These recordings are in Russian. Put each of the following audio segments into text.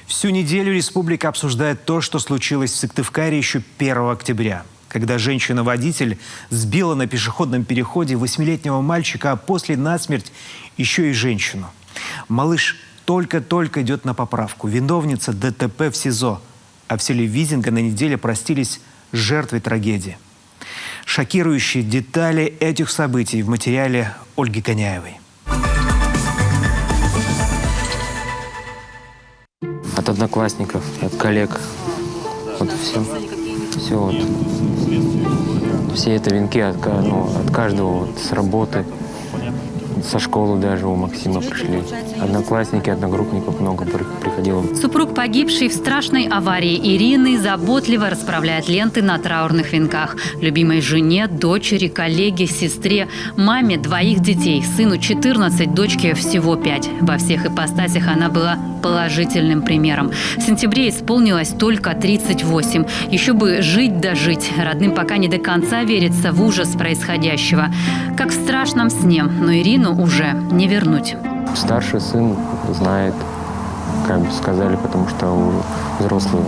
Всю неделю республика обсуждает то, что случилось в Сыктывкаре еще 1 октября, когда женщина-водитель сбила на пешеходном переходе 8-летнего мальчика, а после насмерть еще и женщину. Малыш только-только идет на поправку. Виновница ДТП в СИЗО, а в селе Визинга на неделе простились с жертвой трагедии. Шокирующие детали этих событий в материале Ольги Коняевой. От одноклассников, от коллег. Вот все вот. Все это венки от каждого, вот, с работы, со школы даже у Максима пришли. Одноклассники, одногруппников много приходило. Супруг погибший в страшной аварии Ирины заботливо расправляет ленты на траурных венках. Любимой жене, дочери, коллеге, сестре, маме 2 детей, сыну 14, дочке всего 5. Во всех ипостасях она была положительным примером. В сентябре исполнилось только 38. Еще бы жить да жить. Родным пока не до конца верится в ужас происходящего. Как в страшном сне, но Ирину уже не вернуть. Старший сын знает, как бы сказали, потому что взрослый.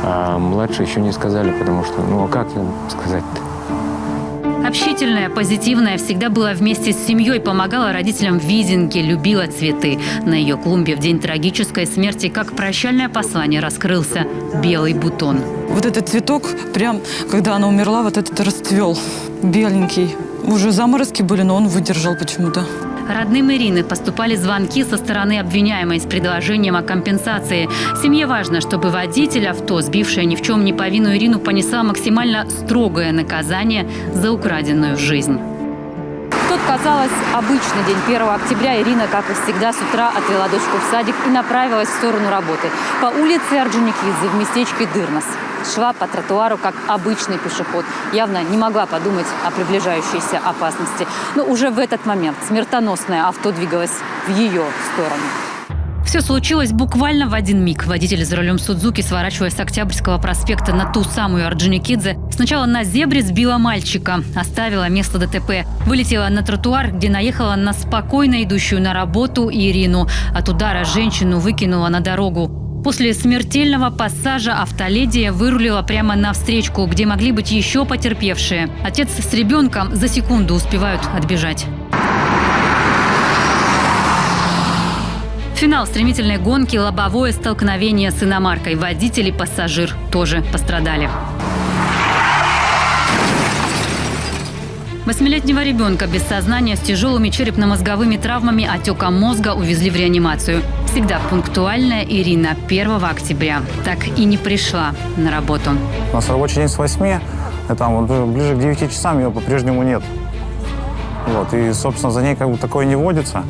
А младший еще не сказали, потому что, а как им сказать-то? Общительная, позитивная, всегда была вместе с семьей, помогала родителям в Визинге, любила цветы. На ее клумбе в день трагической смерти, как прощальное послание, раскрылся белый бутон. Вот этот цветок, прям, когда она умерла, вот этот расцвел, беленький. Уже заморозки были, но он выдержал почему-то. Родным Ирины поступали звонки со стороны обвиняемой с предложением о компенсации. Семье важно, чтобы водитель авто, сбившая ни в чем не повинную Ирину, понесла максимально строгое наказание за украденную жизнь. Тот, казалось, обычный день 1 октября Ирина, как и всегда, с утра отвела дочку в садик и направилась в сторону работы. По улице Орджоникидзе в местечке Дырнас. Шла по тротуару, как обычный пешеход. Явно не могла подумать о приближающейся опасности. Но уже в этот момент смертоносное авто двигалось в ее сторону. Все случилось буквально в один миг. Водитель за рулем Судзуки, сворачивая с Октябрьского проспекта на ту самую Орджоникидзе, сначала на зебре сбила мальчика, оставила место ДТП, вылетела на тротуар, где наехала на спокойно идущую на работу Ирину. От удара женщину выкинула на дорогу. После смертельного пассажа автоледи вырулила прямо на встречку, где могли быть еще потерпевшие. Отец с ребенком за секунду успевают отбежать. Финал стремительной гонки – лобовое столкновение с иномаркой. Водитель и пассажир тоже пострадали. 8-летнего ребенка без сознания с тяжелыми черепно-мозговыми травмами, отеком мозга увезли в реанимацию. Всегда пунктуальная Ирина 1 октября так и не пришла на работу. У нас рабочий день с 8, и там ближе к 9 часам ее по-прежнему нет. Вот, и, собственно, за ней как бы такое не водится.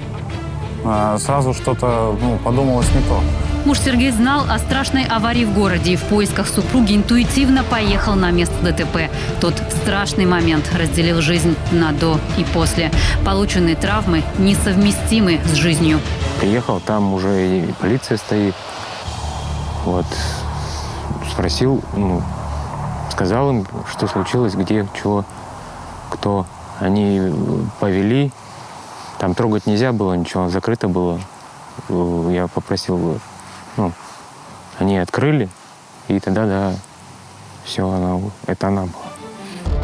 Сразу что-то подумалось не то. Муж Сергей знал о страшной аварии в городе и в поисках супруги интуитивно поехал на место ДТП. Тот страшный момент разделил жизнь на до и после. Полученные травмы несовместимы с жизнью. Приехал, там уже и полиция стоит. Вот. Спросил, сказал им, что случилось, где, чего, кто. Они повели. Там трогать нельзя было ничего, закрыто было. Я попросил, они открыли, и тогда, все, это она была.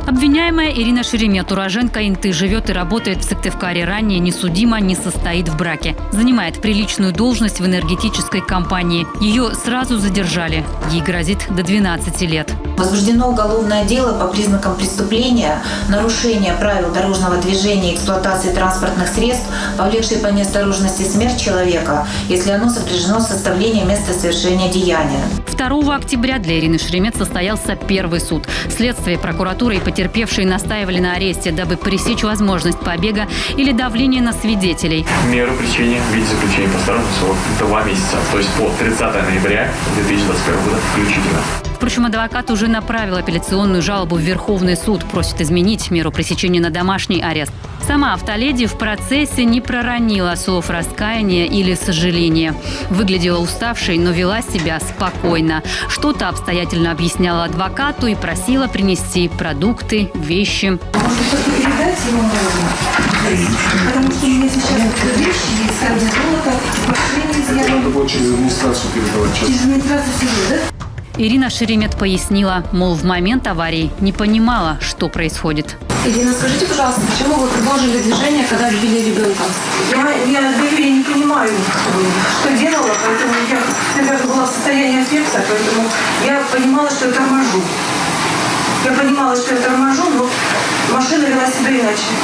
Обвиняемая Ирина Шеремет, уроженка Инты, живет и работает в Сыктывкаре. Ранее не судима, не состоит в браке. Занимает приличную должность в энергетической компании. Ее сразу задержали. Ей грозит до 12 лет. Возбуждено уголовное дело по признакам преступления нарушения правил дорожного движения и эксплуатации транспортных средств, повлекшей по неосторожности смерть человека, если оно сопряжено с составлением места совершения деяния. 2 октября для Ирины Шеремет состоялся первый суд. Следствие, прокуратура и потерпевшие настаивали на аресте, дабы пресечь возможность побега или давления на свидетелей. Меру пресечения в виде заключения по сторонам срок 2 месяца, то есть по 30 ноября 2021 года включительно. Впрочем, адвокат уже направил апелляционную жалобу в Верховный суд, просит изменить меру пресечения на домашний арест. Сама автоледи в процессе не проронила слов раскаяния или сожаления. Выглядела уставшей, но вела себя спокойно. Что-то обстоятельно объясняла адвокату и просила принести продукты, вещи. Может, что-то передать ему нужно? Потому что у меня сейчас вещи есть, там золото, машины изъяли. Надо будет через администрацию передавать. Через администрацию всего, да? Ирина Шеремет пояснила, мол, в момент аварии не понимала, что происходит. Ирина, скажите, пожалуйста, почему вы продолжили движение, когда сбили ребенка? Я не понимаю, что делала, поэтому я, наверное, была в состоянии аффекта, поэтому я понимала, что я торможу. Но машина вела себя иначе.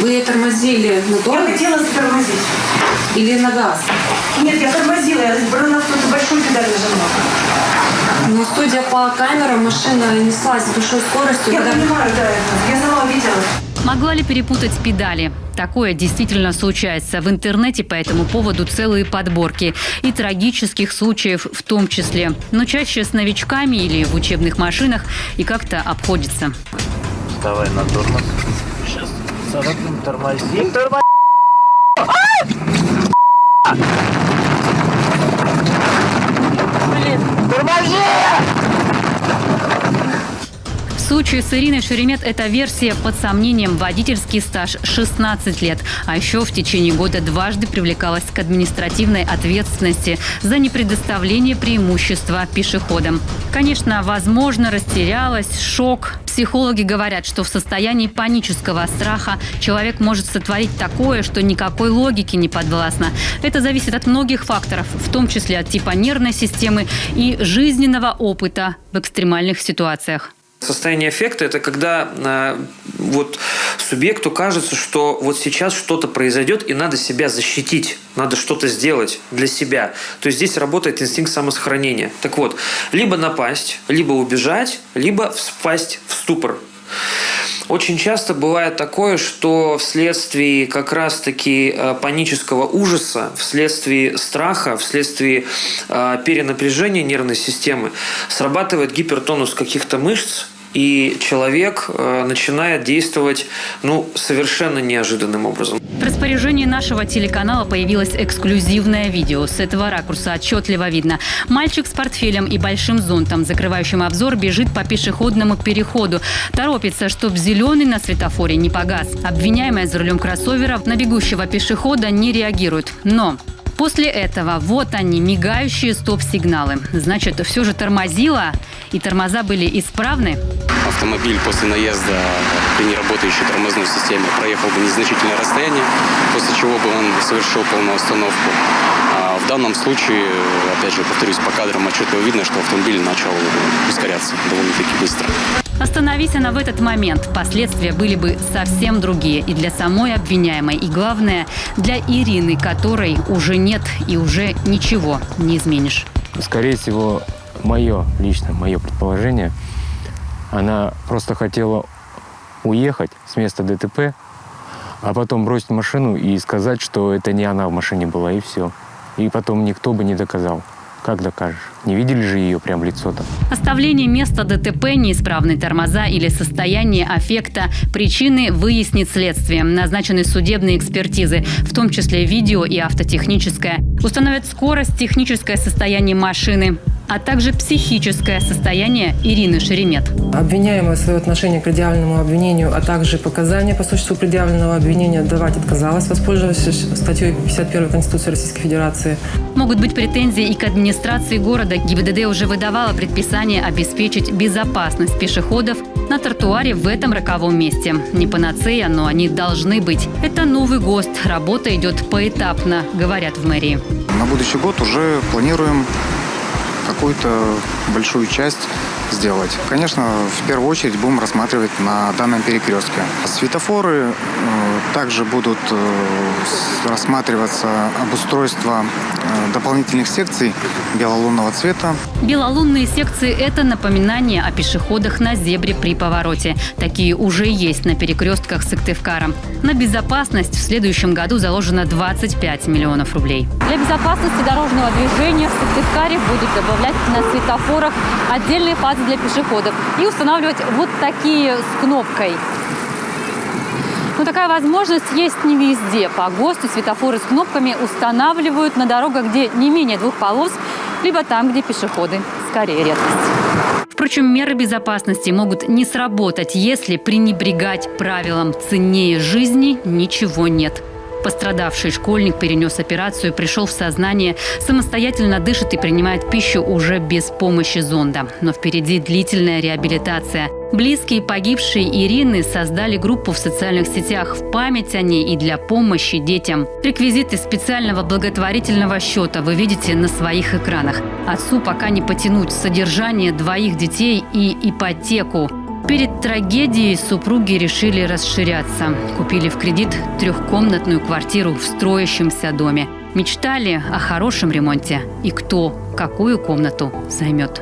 Вы тормозили на Я тормоз хотела затормозить. или на газ? Нет, я тормозила, я брала какую-то большую педаль нажимала. Но судя по камерам, машина неслась с большой скоростью. Я понимаю, да, я сама видела. Могла ли перепутать педали? Такое действительно случается. В интернете по этому поводу целые подборки. И трагических случаев в том числе. Но чаще с новичками или в учебных машинах и как-то обходится. Давай на тормоз. Сейчас царапнем, тормозим. Блин, тормози! В случае с Ириной Шеремет эта версия под сомнением. Водительский стаж 16 лет. А еще в течение года дважды привлекалась к административной ответственности за непредоставление преимущества пешеходам. Конечно, возможно, растерялась, шок. Психологи говорят, что в состоянии панического страха человек может сотворить такое, что никакой логике не подвластно. Это зависит от многих факторов, в том числе от типа нервной системы и жизненного опыта в экстремальных ситуациях. Состояние аффекта – это когда вот субъекту кажется, что вот сейчас что-то произойдет и надо себя защитить, надо что-то сделать для себя. То есть здесь работает инстинкт самосохранения. Так вот, либо напасть, либо убежать, либо впасть в ступор. Очень часто бывает такое, что вследствие как раз-таки панического ужаса, вследствие страха, вследствие перенапряжения нервной системы срабатывает гипертонус каких-то мышц, и человек начинает действовать совершенно неожиданным образом. В распоряжении нашего телеканала появилось эксклюзивное видео. С этого ракурса отчетливо видно. Мальчик с портфелем и большим зонтом, закрывающим обзор, бежит по пешеходному переходу. Торопится, чтоб зеленый на светофоре не погас. Обвиняемая за рулем кроссовера на бегущего пешехода не реагирует. Но после этого вот они, мигающие стоп-сигналы. Значит, все же тормозило, и тормоза были исправны. Автомобиль после наезда при неработающей тормозной системе проехал бы незначительное расстояние, после чего бы он совершил полную остановку. А в данном случае, опять же, повторюсь, по кадрам отчетливо видно, что автомобиль начал ускоряться довольно-таки быстро. Остановись она в этот момент, последствия были бы совсем другие. И для самой обвиняемой, и главное, для Ирины, которой уже нет и уже ничего не изменишь. Скорее всего, мое предположение, она просто хотела уехать с места ДТП, а потом бросить машину и сказать, что это не она в машине была, и все. И потом никто бы не доказал. Как докажешь? Не видели же ее прям в лицо-то. Оставление места ДТП, неисправные тормоза или состояние аффекта – причины выяснит следствие. Назначены судебные экспертизы, в том числе видео и автотехническая. Установят скорость, техническое состояние машины, а также психическое состояние Ирины Шеремет. Обвиняемая в свое отношение к предъявленному обвинению, а также показания по существу предъявленного обвинения давать отказалась, воспользовавшись статьей 51 Конституции Российской Федерации. Могут быть претензии и к администрации города. ГИБДД уже выдавала предписание обеспечить безопасность пешеходов на тротуаре в этом роковом месте. Не панацея, но они должны быть. Это новый ГОСТ. Работа идет поэтапно, говорят в мэрии. На будущий год уже планируем какую-то большую часть сделать. Конечно, в первую очередь будем рассматривать на данном перекрестке. Светофоры также будут рассматриваться обустройство дополнительных секций белолунного цвета. Белолунные секции – это напоминание о пешеходах на зебре при повороте. Такие уже есть на перекрестках Сыктывкара. На безопасность в следующем году заложено 25 миллионов рублей. Для безопасности дорожного движения в Сыктывкаре будут добавлять на светофорах отдельные фазы для пешеходов и устанавливать вот такие с кнопкой. Но такая возможность есть не везде. По ГОСТу светофоры с кнопками устанавливают на дорогах, где не менее 2 полос, либо там, где пешеходы скорее редкость. В Впрочем, меры безопасности могут не сработать, если пренебрегать правилам «ценнее жизни ничего нет». Пострадавший школьник перенес операцию, пришел в сознание, самостоятельно дышит и принимает пищу уже без помощи зонда. Но впереди длительная реабилитация. Близкие погибшей Ирины создали группу в социальных сетях в память о ней и для помощи детям. Реквизиты специального благотворительного счета вы видите на своих экранах. Отцу пока не потянуть содержание 2 детей и ипотеку. Перед трагедией супруги решили расширяться. Купили в кредит 3-комнатную квартиру в строящемся доме. Мечтали о хорошем ремонте. И кто какую комнату займет.